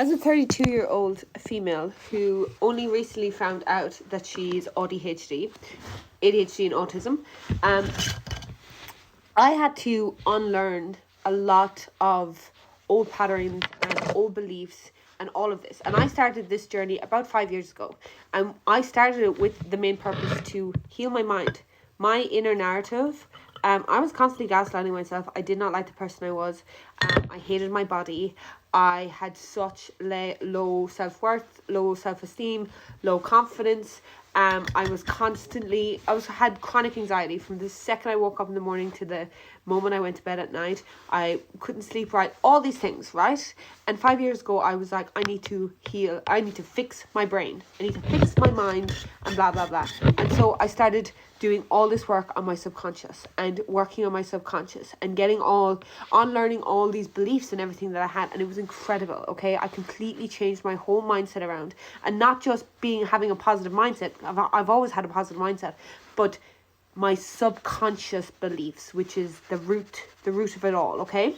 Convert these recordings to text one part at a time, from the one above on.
As a 32-year-old female who only recently found out that she's AuDHD, ADHD and autism, I had to unlearn a lot of old patterns and old beliefs and all of this. And I started this journey about 5 years ago. And I started it with the main purpose to heal my mind, my inner narrative. I was constantly gaslighting myself. I did not like the person I was. I hated my body. I had such low self-worth, low self-esteem, low confidence. I had chronic anxiety from the second I woke up in the morning to the moment I went to bed at night. I couldn't sleep right, all these things, right? And 5 years ago, I was like, I need to heal. I need to fix my brain. I need to fix my mind and blah, blah, blah. And so I started doing all this work on my subconscious and working on my subconscious and unlearning all these beliefs and everything that I had. And it was incredible, okay? I completely changed my whole mindset around, and not just having a positive mindset. I've always had a positive mindset, but my subconscious beliefs, which is the root of it all, okay?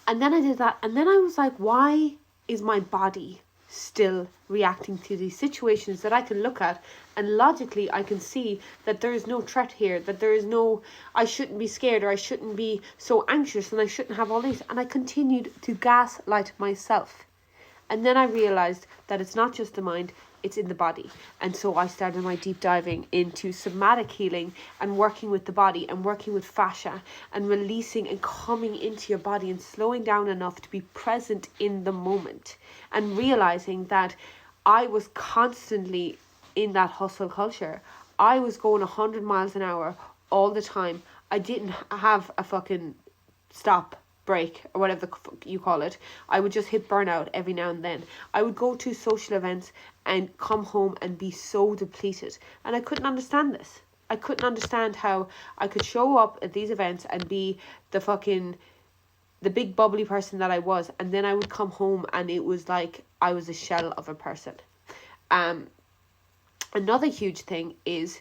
And then I did that, and then I was like, why is my body still reacting to these situations that I can look at, and logically I can see that there is no threat here, that I shouldn't be scared, or I shouldn't be so anxious, and I shouldn't have all these. And I continued to gaslight myself. And then I realized that it's not just the mind, it's in the body. And so I started my deep diving into somatic healing and working with the body and working with fascia and releasing and coming into your body and slowing down enough to be present in the moment, and realizing that I was constantly in that hustle culture. I was going 100 miles an hour all the time. I didn't have a fucking stop, break, or whatever the fuck you call it. I would just hit burnout every now and then. I would go to social events and come home and be so depleted. And I couldn't understand this. I couldn't understand how I could show up at these events and be the big bubbly person that I was, and then I would come home and it was like I was a shell of a person. Another huge thing is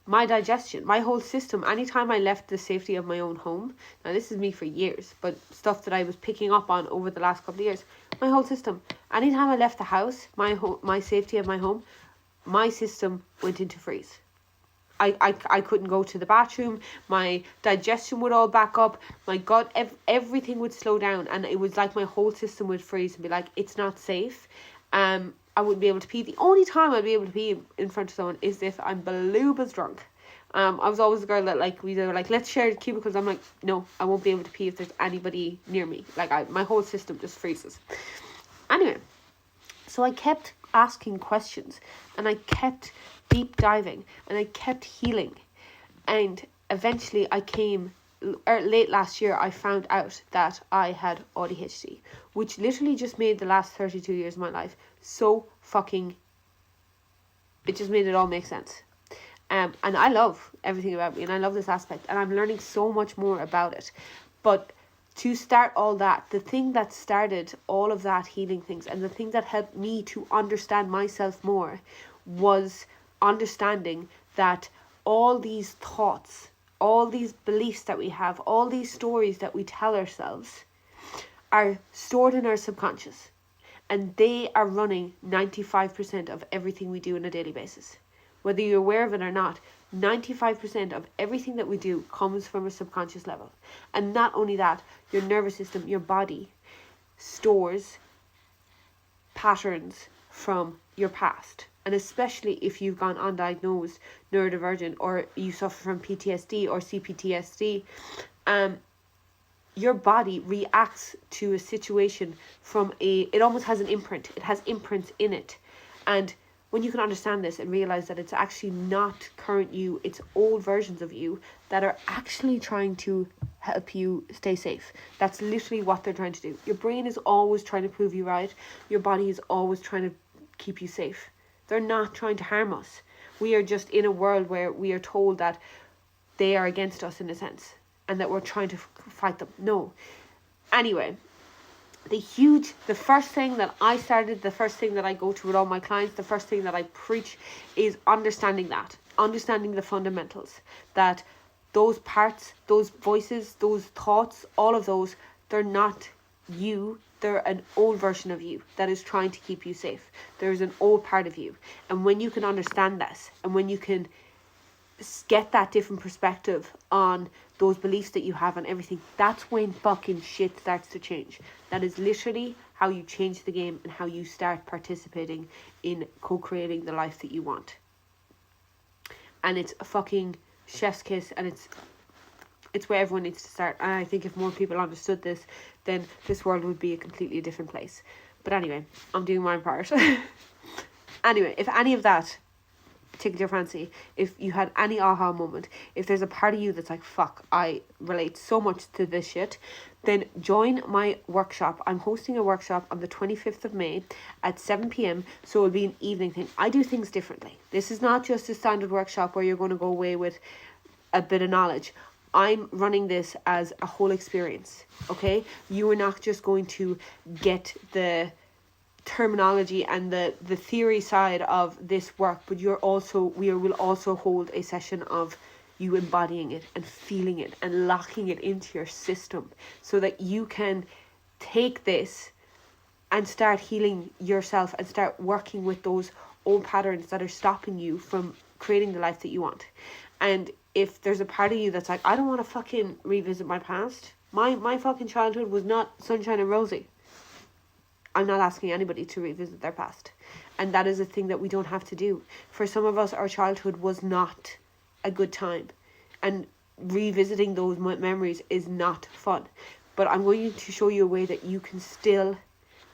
my digestion, my whole system. Anytime I left the safety of my own home, now this is me for years, but stuff that I was picking up on over the last couple of years, my whole system, anytime I left the house, my safety of my home, my system went into freeze. I couldn't go to the bathroom. My digestion would all back up. My gut, everything would slow down, and it was like my whole system would freeze and be like, it's not safe. I wouldn't be able to pee. The only time I'd be able to pee in front of someone is if I'm belugas drunk. I was always the girl that we were like, let's share cubicles. I'm like, no, I won't be able to pee if there's anybody near me. My whole system just freezes. Anyway, so I kept asking questions, and I kept deep diving, and I kept healing, and eventually late last year I found out that I had AuDHD, which literally just made the last 32 years of my life it just made it all make sense. And I love everything about me, and I love this aspect, and I'm learning so much more about it. But to start all that, the thing that started all of that healing things, and the thing that helped me to understand myself more, was understanding that all these thoughts, all these beliefs that we have, all these stories that we tell ourselves are stored in our subconscious, and they are running 95% of everything we do on a daily basis. Whether you're aware of it or not, 95% of everything that we do comes from a subconscious level. And not only that, your nervous system, your body, stores patterns from your past. And especially if you've gone undiagnosed neurodivergent, or you suffer from PTSD or CPTSD, your body reacts to a situation it almost has an imprint. It has imprints in it. And when you can understand this and realize that it's actually not current you, it's old versions of you that are actually trying to help you stay safe. That's literally what they're trying to do. Your brain is always trying to prove you right. Your body is always trying to keep you safe. They're not trying to harm us. We are just in a world where we are told that they are against us in a sense, and that we're trying to fight them. No. Anyway, the first thing that I go to with all my clients, the first thing that I preach is understanding the fundamentals, that those parts, those voices, those thoughts, all of those, they're not you, they're an old version of you that is trying to keep you safe. There's an old part of you. And when you can understand this, and when you can get that different perspective on those beliefs that you have and everything, that's when fucking shit starts to change. That is literally how you change the game and how you start participating in co-creating the life that you want. And it's a fucking chef's kiss, and it's where everyone needs to start. And I think if more people understood this, then this world would be a completely different place. But anyway, I'm doing my part. Anyway, if any of that tickled your fancy, if you had any aha moment, if there's a part of you that's like, fuck, I relate so much to this shit, then join my workshop. I'm hosting a workshop on the 25th of May at 7 p.m. So it'll be an evening thing. I do things differently. This is not just a standard workshop where you're going to go away with a bit of knowledge. I'm running this as a whole experience, okay? You are not just going to get the terminology and the theory side of this work, but we will also hold a session of you embodying it and feeling it and locking it into your system so that you can take this and start healing yourself and start working with those old patterns that are stopping you from creating the life that you want. And if there's a part of you that's like, I don't want to fucking revisit my past. My fucking childhood was not sunshine and rosy. I'm not asking anybody to revisit their past. And that is a thing that we don't have to do. For some of us, our childhood was not a good time. And revisiting those memories is not fun. But I'm going to show you a way that you can still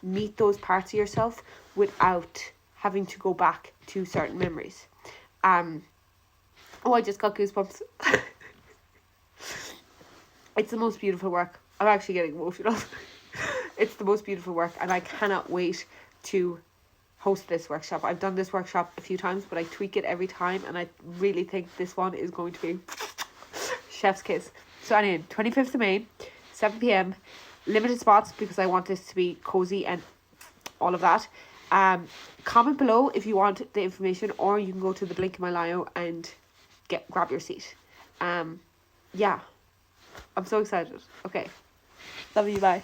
meet those parts of yourself without having to go back to certain memories. Oh, I just got goosebumps. It's the most beautiful work. I'm actually getting emotional. It's the most beautiful work, and I cannot wait to host this workshop. I've done this workshop a few times, but I tweak it every time, and I really think this one is going to be chef's kiss. So anyway, 25th of May, 7 p.m, limited spots because I want this to be cozy and all of that. Comment below if you want the information, or you can go to the link in my bio and grab your seat. Yeah, I'm so excited. Okay, love you, bye.